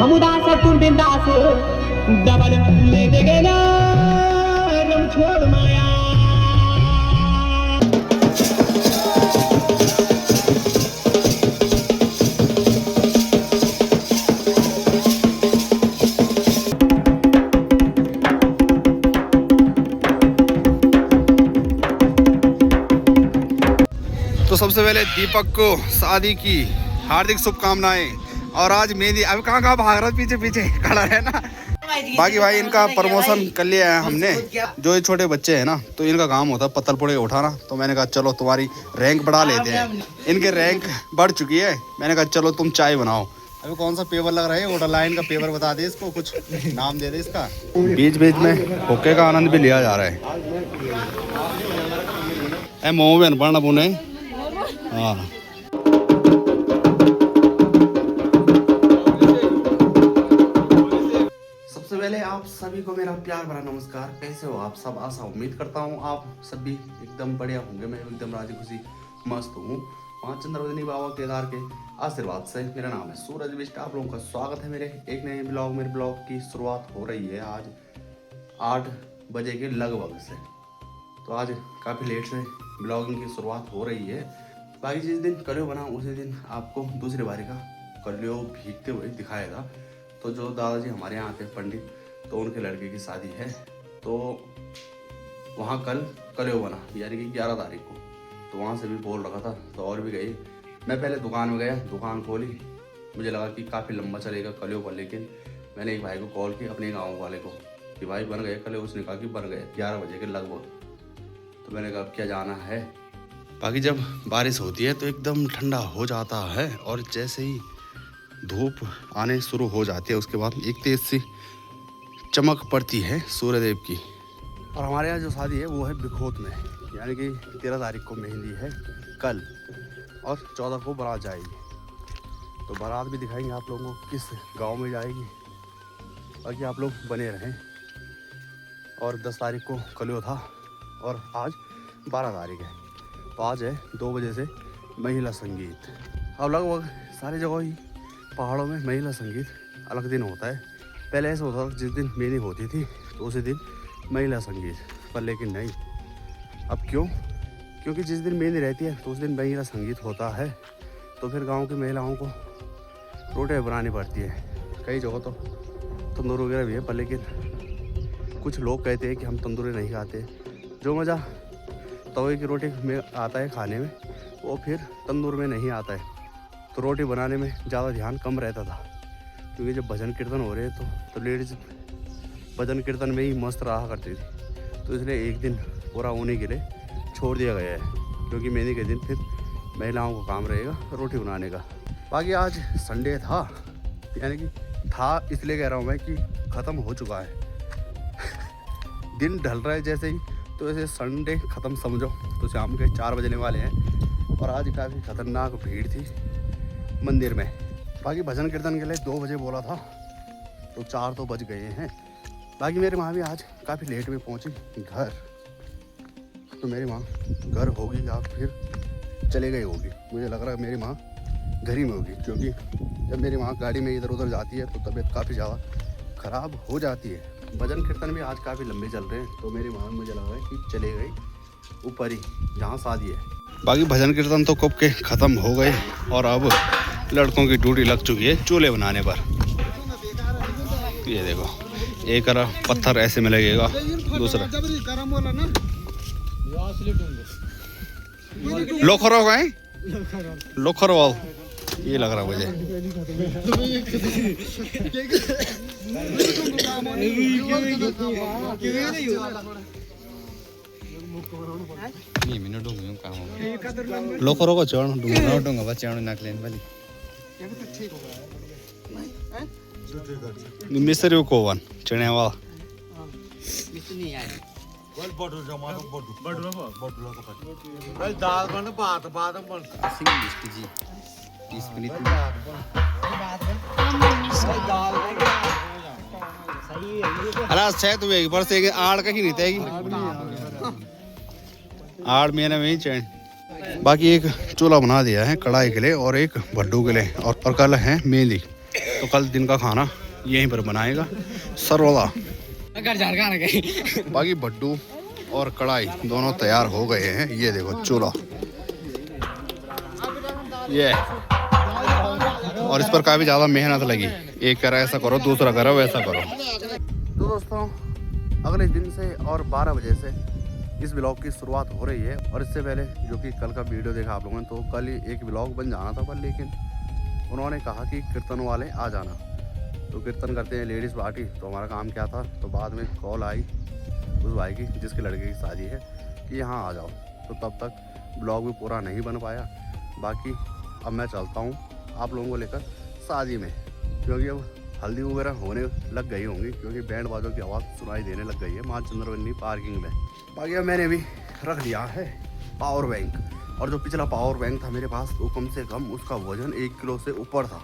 हम उदास तुम बिंदास डबल ले देगे ना रम छोड़ माया। तो सबसे पहले दीपक को शादी की हार्दिक शुभकामनाएं। और आज मेहंदी, अब कहाँ भाग रहा पीछे पीछे खड़ा है ना। बाकी भाई इनका प्रमोशन कर लिया है हमने। जो ये छोटे बच्चे हैं ना, तो इनका काम होता है पत्थर पुड़े उठाना। तो मैंने कहा चलो तुम्हारी रैंक बढ़ा लेते हैं। इनके रैंक बढ़ चुकी है। मैंने कहा चलो तुम चाय बनाओ। अभी कौन सा पेपर लग रहा है, वोटर लाइन का पेपर बता दे इसको, कुछ नाम दे दे इसका। बीच बीच में होके का आनंद भी लिया जा रहा है। मोह में पढ़ना पुणे। हाँ सबसे पहले आप सभी को मेरा प्यार भरा नमस्कार। कैसे हो आप सब? आशा उम्मीद करता हूँ आप सभी एकदम बढ़िया होंगे। मैं एकदम राजी खुशी मस्त हूँ। वहाँ चंद्रवदनी बाबा केदार के आशीर्वाद से। मेरा नाम है सूरज बिष्ट। आप लोगों का स्वागत है मेरे एक नए ब्लॉग। मेरे ब्लॉग की शुरुआत हो रही है आज 8 बजे के लगभग से। तो आज काफ़ी लेट से ब्लॉगिंग की शुरुआत हो रही है। बाकी जिस दिन कलियो बना उसी दिन आपको दूसरी बारी का कलियो भीगते हुए दिखाएगा। तो जो दादाजी हमारे यहाँ आते हैं पंडित, तो उनके लड़के की शादी है। तो वहाँ कल कलियो बना, यानी कि 11 तारीख को। तो वहाँ से भी बोल रखा था, तो और भी गई। मैं पहले दुकान में गया, दुकान खोली। मुझे लगा कि काफ़ी लंबा चलेगा कलियो पर, लेकिन मैंने एक भाई को कॉल की, अपने गाँव वाले को, कि भाई बन गए कलियो। उसने कहा कि बन गए 11 बजे के लगभग। तो मैंने कहा क्या जाना है। बाकी जब बारिश होती है तो एकदम ठंडा हो जाता है, और जैसे ही धूप आने शुरू हो जाती है उसके बाद एक तेज सी चमक पड़ती है सूर्यदेव की। और हमारे यहाँ जो शादी है वो है बिखोत में, यानी कि 13 तारीख को मेहंदी है कल, और 14 को बारात जाएगी। तो बारात भी दिखाएंगे आप लोगों को किस गांव में जाएगी। बाकी आप लोग बने रहें। और 10 तारीख को कलियो था और आज 12 तारीख है। तो आज है 2 बजे से महिला संगीत। अब लगभग सारी जगह ही पहाड़ों में महिला संगीत अलग दिन होता है। पहले ऐसा होता था जिस दिन मेहंदी होती थी तो उसी दिन महिला संगीत, पर लेकिन नहीं। अब क्यों? क्योंकि जिस दिन मेहंदी रहती है तो उस दिन महिला संगीत होता है। तो फिर गांव की महिलाओं को रोटियाँ बनानी पड़ती है। कई जगह तो तंदूर वगैरह भी है, पर लेकिन कुछ लोग कहते हैं कि हम तंदूरी नहीं खाते। जो मज़ा तवे की रोटी में आता है खाने में, वो फिर तंदूर में नहीं आता है। तो रोटी बनाने में ज़्यादा ध्यान कम रहता था, क्योंकि जब भजन कीर्तन हो रहे हैं तो लेडीज भजन कीर्तन में ही मस्त रहा करती थी। तो इसलिए एक दिन पूरा होने के लिए छोड़ दिया गया है, क्योंकि मेहंदी के दिन फिर महिलाओं को काम रहेगा रोटी बनाने का। बाकी आज संडे था, यानी कि था इसलिए कह रहा हूँ मैं कि ख़त्म हो चुका है। दिन ढल रहा है जैसे ही, तो ऐसे संडे ख़त्म समझो। तो शाम के 4 बजने वाले हैं और आज काफ़ी ख़तरनाक भीड़ थी मंदिर में। बाकी भजन कीर्तन के लिए 2 बजे बोला था, तो 4 तो बज गए हैं। बाकी मेरी माँ भी आज काफ़ी लेट में पहुँची घर। तो मेरी माँ घर होगी या फिर चले गई होगी। मुझे लग रहा है मेरी माँ घर ही में होगी, क्योंकि जब मेरी माँ गाड़ी में इधर उधर जाती है तो तबीयत काफ़ी ज़्यादा ख़राब हो जाती है। भजन कीर्तन भी आज काफ़ी लंबे चल रहे हैं, तो मेरी माँ मुझे लग रहा है कि चले गई ऊपर ही जहाँ शादी है। बाकी भजन कीर्तन तो कब के ख़त्म हो गए, और अब लड़कों की ड्यूटी लग चुकी है चूल्हे बनाने पर। ये देखो, एक पत्थर ऐसे में लगेगा, दूसरा लोखरो का है, लोखरो वाल ये लग रहा मुझे। लोखरो को चढ़ डूंगा बच्चे नाकलेन वाली मिस्त्री को वन चढ़ने वाला अरे तू एक बार से आड़ का ही नहीं तेगी आड़ मेरे में ही चैन। बाकी एक चूल्हा बना दिया है कढ़ाई के लिए और एक भड्डू के लिए, और कल है मेहंदी। तो कल दिन का खाना यहीं पर बनाएगा सरोला। बाकी भट्टू और कढ़ाई दोनों तैयार हो गए हैं। ये देखो चूल्हा, ये और इस पर काफ़ी ज़्यादा मेहनत लगी। एक कह रहा ऐसा करो, दूसरा कह रहा वैसा करो। तो दोस्तों अगले दिन से और 12 बजे से इस ब्लॉग की शुरुआत हो रही है। और इससे पहले जो कि कल का वीडियो देखा आप लोगों ने, तो कल ही एक ब्लॉग बन जाना था, पर लेकिन उन्होंने कहा कि कीर्तन वाले आ जाना। तो कीर्तन करते हैं लेडीज़ पार्टी, तो हमारा काम क्या था, तो बाद में कॉल आई उस भाई की जिसके लड़के की शादी है कि यहाँ आ जाओ। तो तब तक ब्लॉग भी पूरा नहीं बन पाया। बाकी अब मैं चलता हूँ आप लोगों को लेकर शादी में, क्योंकि अब हल्दी वगैरह होने लग गई होंगी, क्योंकि बैंड बाजों की आवाज़ सुनाई देने लग गई है माँ चंद्रवनी पार्किंग में। बाकी अब मैंने भी रख लिया है पावर बैंक, और जो पिछला पावर बैंक था मेरे पास, वो कम से कम उसका वजन 1 किलो से ऊपर था।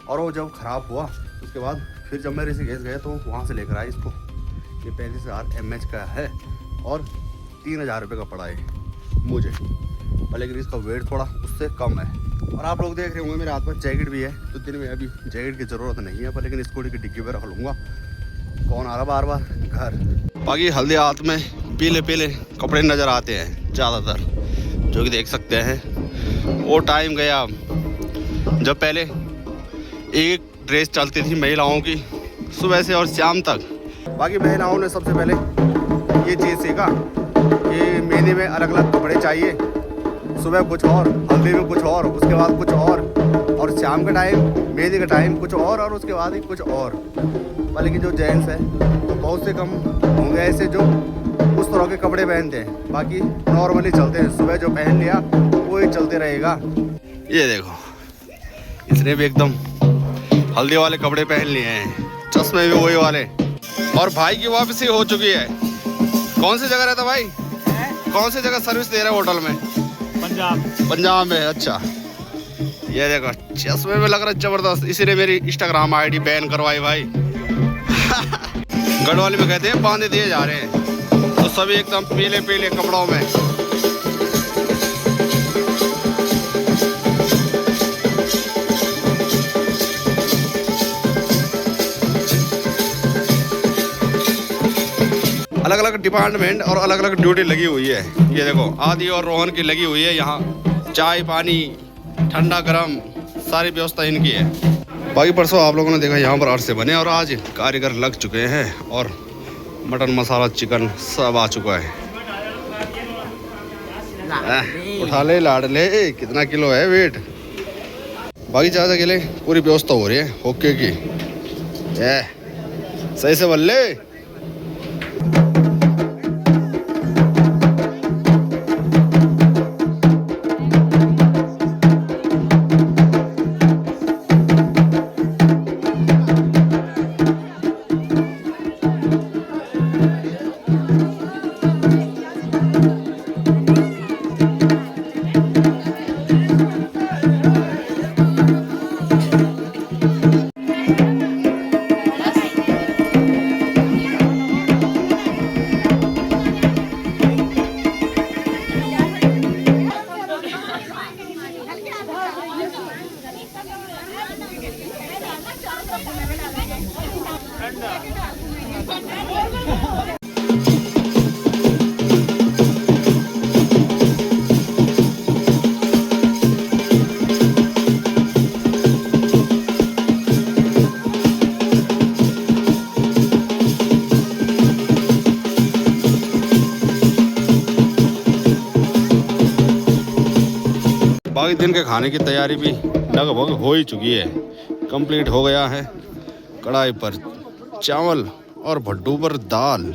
और वो जब ख़राब हुआ उसके बाद फिर जब मैं ऋषिकेश गया तो वहाँ से लेकर आया इसको। ये 35,000 mAh का है और 3,000 रुपये का पड़ा है मुझे, लेकिन इसका वेट थोड़ा उससे कम है। और आप लोग देख रहे होंगे मेरे हाथ में जैकेट भी है, तो दिन में अभी जैकेट की ज़रूरत नहीं है, पर लेकिन स्कूटी की डिग्गी पे रख लूँगा। कौन आ रहा बार बार घर। बाकी हल्दी हाथ में पीले पीले कपड़े नज़र आते हैं ज़्यादातर, जो कि देख सकते हैं। वो टाइम गया जब पहले एक ड्रेस चलती थी महिलाओं की सुबह से और शाम तक। बाकी महिलाओं ने सबसे पहले ये चीज़ सीखा कि मेहंदी में अलग अलग कपड़े चाहिए, सुबह कुछ और, हल्दी में कुछ और, उसके बाद कुछ और शाम के टाइम मेहंदी का टाइम कुछ और उसके बाद ही कुछ और। लेकिन जो जेंट्स है तो बहुत से कम होंगे ऐसे जो उस तरह के कपड़े पहनते हैं। बाकी नॉर्मली चलते हैं, सुबह जो पहन लिया वो ही चलते रहेगा। ये देखो इसने भी एकदम हल्दी वाले कपड़े पहन लिए हैं, चश्मे भी वही वाले। और भाई की वापसी हो चुकी है। कौन सी जगह रहता भाई, कौन सी जगह सर्विस दे रहे होटल में? पंजाब में। अच्छा ये देखो चश्मे में लग रहा है जबरदस्त। इसी ने मेरी इंस्टाग्राम आईडी बैन करवाई भाई। गढ़वाली में कहते हैं बांधे दिए जा रहे हैं। तो सभी एकदम पीले पीले कपड़ों में। अलग अलग डिपार्टमेंट और अलग अलग ड्यूटी लगी हुई है। ये देखो आदि और रोहन की लगी हुई है। यहाँ चाय पानी ठंडा गरम सारी व्यवस्था इनकी है। बाकी परसों आप लोगों ने देखा यहाँ पर अरसे बने, और आज कारीगर लग चुके हैं और मटन मसाला चिकन सब आ चुका है। उठा ले लाड ले, कितना किलो है वेट। बाकी चाचा के लिए पूरी व्यवस्था हो रही है ओके की। सही से बोल ले। बाकी दिन के खाने की तैयारी भी लगभग हो ही चुकी है, कंप्लीट हो गया है। कढ़ाई पर चावल और भट्टू पर दाल।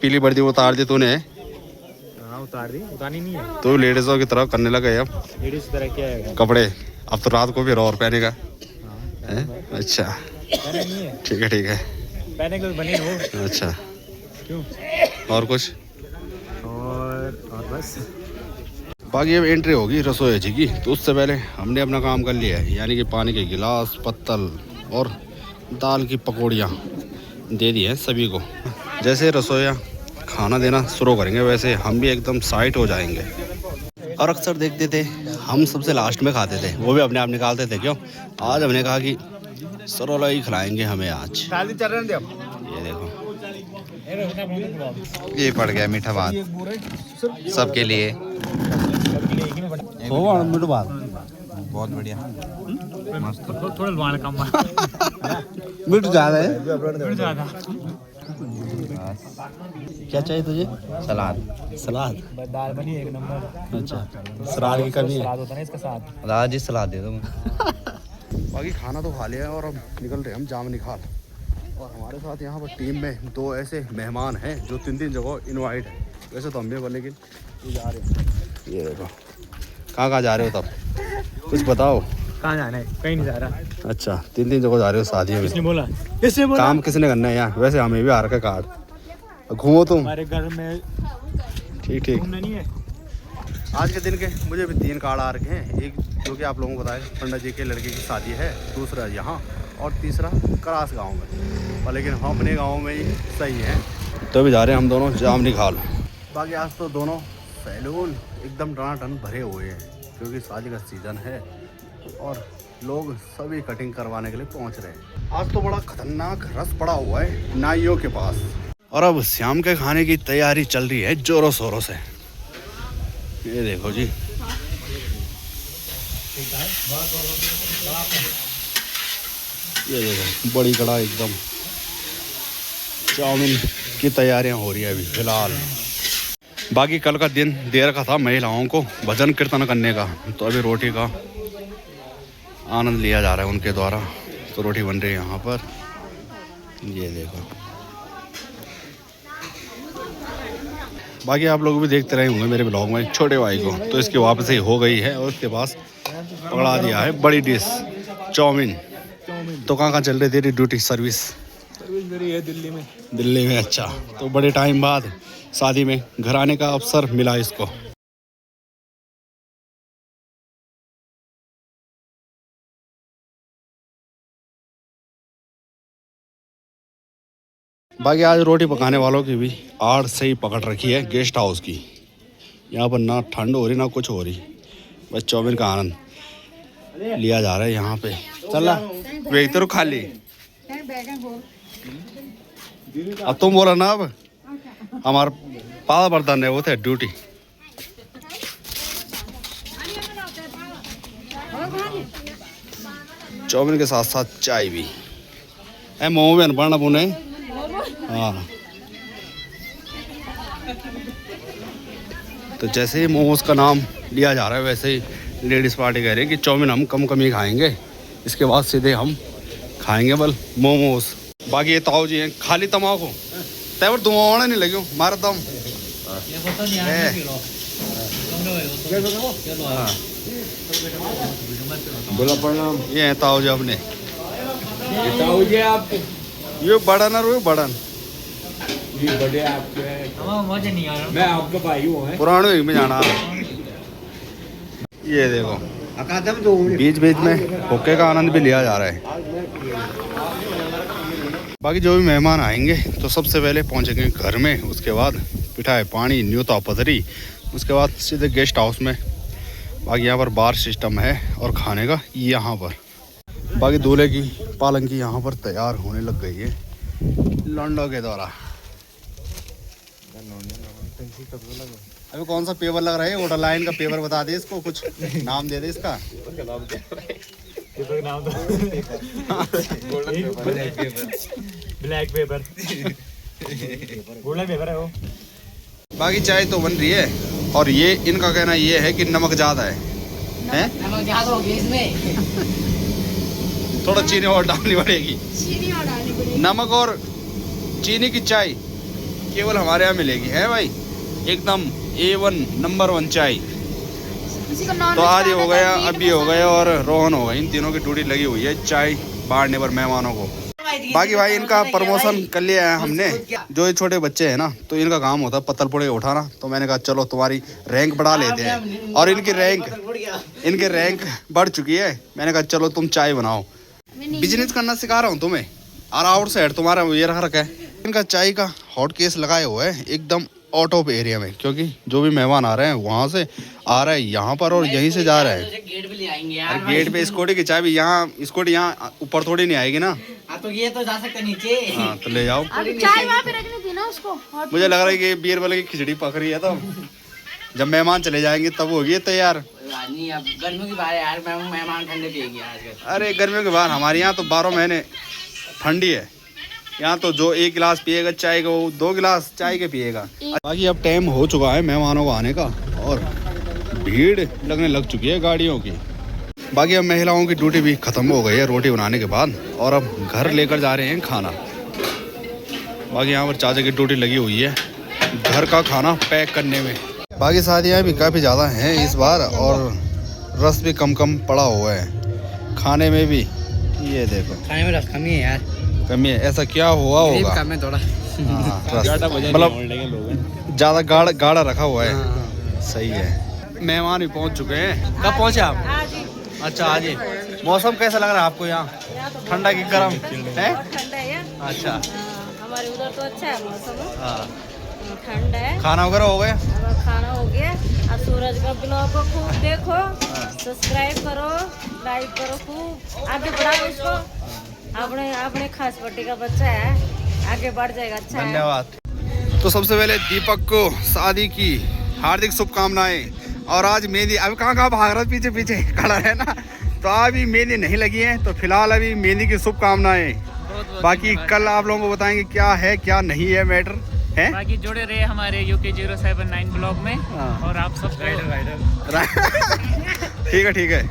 पीली वर्दी उतार दी तूने। हाँ उतार दी, उतारनी नहीं है। तो लेडीजों की तरह करने लगा है अब लेडीज तरह क्या है कपड़े। अब तो रात को भी और पहनेगा। हाँ, हैं? अच्छा पहना नहीं है, ठीक है पहने को बने हो। अच्छा क्यों? और कुछ? और बस बाकी अब एंट्री होगी रसोई जी की, तो उससे पहले हमने अपना काम कर लिया है, यानी कि पानी के गिलास, पत्तल और दाल की पकौड़ियाँ दे दी हैं सभी को। जैसे रसोइया खाना देना शुरू करेंगे वैसे हम भी एकदम साइट हो जाएंगे। और अक्सर देखते थे हम सबसे लास्ट में खाते थे, वो भी अपने आप निकालते थे। क्यों? आज हमने कहा कि सरोला ही खिलाएंगे हमें आज। ये देखो ये पड़ गया मीठा भात सबके लिए। मीठा भात बहुत बढ़िया, थोड़ा लुआना कम मीठ ज़्यादा है। ज़्यादा। क्या चाहिए तुझे? सलाद दाल बनी एक नंबर। अच्छा सलाद की कमी है। सलाद होता है इसके साथ। राज जी सलाद दे दो। बाकी खाना तो खा लिया है और अब निकल रहे हम जाम निकाल। और हमारे साथ यहाँ पर टीम में 2 ऐसे मेहमान हैं जो 3 जगह इनवाइट है। वैसे तो हम भी, लेकिन ये जा रहे हैं। ये देखो कहाँ जा रहे हो तब? कुछ बताओ। कहाँ जाना है? कहीं नहीं जा रहा। अच्छा 3 जगह जा रहे हो शादी में। किसने बोला? किसने बोला? काम किसने करना है यहाँ? वैसे हमें भी आ रखा कार्ड, घूमो तुम। हमारे घर में ठीक घूमना नहीं है। आज के दिन के मुझे भी 3 कार्ड आ रखे हैं। एक जो कि आप लोगों को बताया पंडित जी के लड़के की शादी है, दूसरा यहाँ और तीसरा करास गांव में। और लेकिन हम अपने गांव में ही सही है, तो अभी जा रहे हैं हम दोनों जाम निकाल। बाकी आज तो दोनों सैलून एकदम टनाटन भरे हुए हैं क्योंकि शादी का सीज़न है और लोग सभी कटिंग करवाने के लिए पहुंच रहे हैं। आज तो बड़ा खतरनाक रस पड़ा हुआ है नाइयों के पास। और अब शाम के खाने की तैयारी चल रही है जोरों शोरों से। ये देखो जी, ये देखो बड़ी कढ़ाई एकदम। चाउमीन की तैयारियां हो रही है अभी फिलहाल। बाकी कल का दिन दे रखा था महिलाओं को भजन कीर्तन करने का, तो अभी रोटी का आनंद लिया जा रहा है उनके द्वारा। तो रोटी बन रही है यहाँ पर, ये देखो। बाकी आप लोग भी देखते रहे होंगे मेरे ब्लॉग में छोटे भाई को, तो इसकी वापसी हो गई है और उसके पास पकड़ा दिया है बड़ी डिश चाउमीन। तो कहाँ चल रही तेरी ड्यूटी सर्विस मेरी है दिल्ली में। अच्छा, तो बड़े टाइम बाद शादी में घर आने का अवसर मिला इसको। बाकी आज रोटी पकाने वालों की भी आड़ से ही पकड़ रखी है गेस्ट हाउस की। यहाँ पर ना ठंड हो रही ना कुछ हो रही, बस चाउमीन का आनंद लिया जा रहा है यहाँ पे। चल वे तो खाली। अब तुम बोला ना, अब हमारा पाला बर्तन है वो थे ड्यूटी। चाउमीन के साथ साथ चाय भी है। मोमो भी अनपढ़ पुणे। हाँ, तो जैसे ही मोमोज का नाम लिया जा रहा है वैसे ही लेडीज़ पार्टी कह रही है कि चाउमीन हम कम ही खाएंगे, इसके बाद सीधे हम खाएंगे बल मोमोज। बाकी ये ताऊ जी हैं खाली तमाकू तैवर धुआं नहीं लगे मारा दम। बोला प्रणाम। ये है ताऊ जी अपने। ताऊ जी आप ये बड़न और वो बड़न ये बड़े आपके मजा नहीं आ रहा। मैं आपका भाई हूँ। पुराने में जाना। ये देखो बीच बीच में हुक्के का आनंद भी लिया जा रहा है। बाकी जो भी मेहमान आएंगे तो सबसे पहले पहुंचेंगे घर में, उसके बाद पिठाई पानी न्योता पथरी, उसके बाद सीधे गेस्ट हाउस में। बाकी यहाँ पर बार सिस्टम है और खाने का यहाँ पर। बाकी दूल्हे की पालंकी यहाँ पर तैयार होने लग गई है लौंडों के द्वारा। अभी कौन सा पेपर लग रहा है? वोटर लाइन का पेपर बता दे इसको, कुछ नाम दे दे इसका। ब्लैक पेपर गोल्डन पेपर है वो। बाकी चाय तो बन रही है और ये इनका कहना ये है कि नमक ज़्यादा है। नमक ज्यादा होगी इसमें। थोड़ा चीनी और डालनी पड़ेगी। चीनी और डालनी पड़ेगी। नमक और चीनी की चाय केवल हमारे यहाँ मिलेगी है भाई, एकदम A1 नंबर 1 चाय। तो आदि हो गया, अभी हो गया और रोहन हो गया, इन तीनों की ड्यूटी लगी हुई है चाय बांटने पर मेहमानों को। बाकी भाई इनका प्रमोशन कर लिया है हमने। जो ये छोटे बच्चे हैं ना, तो इनका काम होता है पत्तल पुड़े उठाना, तो मैंने कहा चलो तुम्हारी रैंक बढ़ा लेते हैं, और इनकी रैंक बढ़ चुकी है। मैंने कहा चलो तुम चाय बनाओ, बिजनेस करना सिखा रहा हूँ तुम्हें, और आउट साइड तुम्हारा ये रख है। इनका चाय का हॉट केस लगाए हुआ है एकदम आउट ऑफ एरिया में, क्योंकि जो भी मेहमान आ रहे हैं वहाँ से आ रहा है यहाँ पर, और यहीं से जा रहा है। गेट पे ले आएंगे यार। और गेट पे स्कूटी की चाय भी यहाँ, स्कूटी यहाँ ऊपर थोड़ी नहीं आएगी ना। तो ये तो जा सकता नीचे। हाँ तो ले जाओ। चाय वहाँ पे रखनी थी ना उसको। मुझे लग रहा है कि बीयर वाले की खिचड़ी पक रही है, तो जब मेहमान चले जाएंगे तब होगी तैयार। नहीं अब गर्मियों की बात है यार, मेहमान ठंडे पिएंगे आज। अरे गर्मियों के बाद हमारे यहाँ तो 12 महीने ठंडी है। यहाँ तो जो 1 गिलास पिएगा चाय का, वो 2 गिलास चाय के पिएगा। बाकी अब टाइम हो चुका है मेहमानों को आने का, और भीड़ लगने लग चुकी है गाड़ियों की। बाकी अब महिलाओं की ड्यूटी भी खत्म हो गई है रोटी बनाने के बाद, और अब घर लेकर जा रहे हैं खाना। बाकी यहाँ पर चाचा की ड्यूटी लगी हुई है घर का खाना पैक करने में। बाकी शादियाँ भी काफ़ी ज़्यादा हैं इस बार, और रस भी कम पड़ा हुआ है खाने में भी। ये देखो खाने में रस कमी है यार, कमी है। ऐसा क्या हुआ होगा? कम है थोड़ा। मतलब ज़्यादा गाढ़ा रखा हुआ है। सही है। मेहमान भी पहुंच चुके हैं। कब पहुंचे आप? अच्छा आज ही। मौसम कैसा लग रहा है आपको यहाँ? ठंडा की गर्म है? ठंडा है यार। अच्छा हमारे उधर तो अच्छा है मौसम। हाँ। ठंड है। खाना वगैरह हो गया? अब खाना हो गया। और सूरज का ब्लॉग को खूब देखो, सब्सक्राइब करो, लाइक करो, खूब आगे बढ़ाओ उसको। अपने खास पट्टी का बच्चा है, आगे बढ़ जाएगा। अच्छा है। धन्यवाद। तो सबसे पहले दीपक को शादी की हार्दिक शुभकामनाएं। और आज मेहंदी, अभी कहाँ भाग रहा पीछे पीछे खड़ा है ना, तो अभी मेहंदी नहीं लगी है, तो फिलहाल अभी मेहंदी की शुभकामनाएं। बाकी कल आप लोगों को बताएंगे क्या है क्या नहीं है मैटर है। बाकी जुड़े रहे हमारे UK 079 ब्लॉग में। और आप सब ठीक है।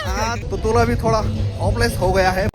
हाँ तो तोला भी थोड़ा ऑपलेस हो गया है।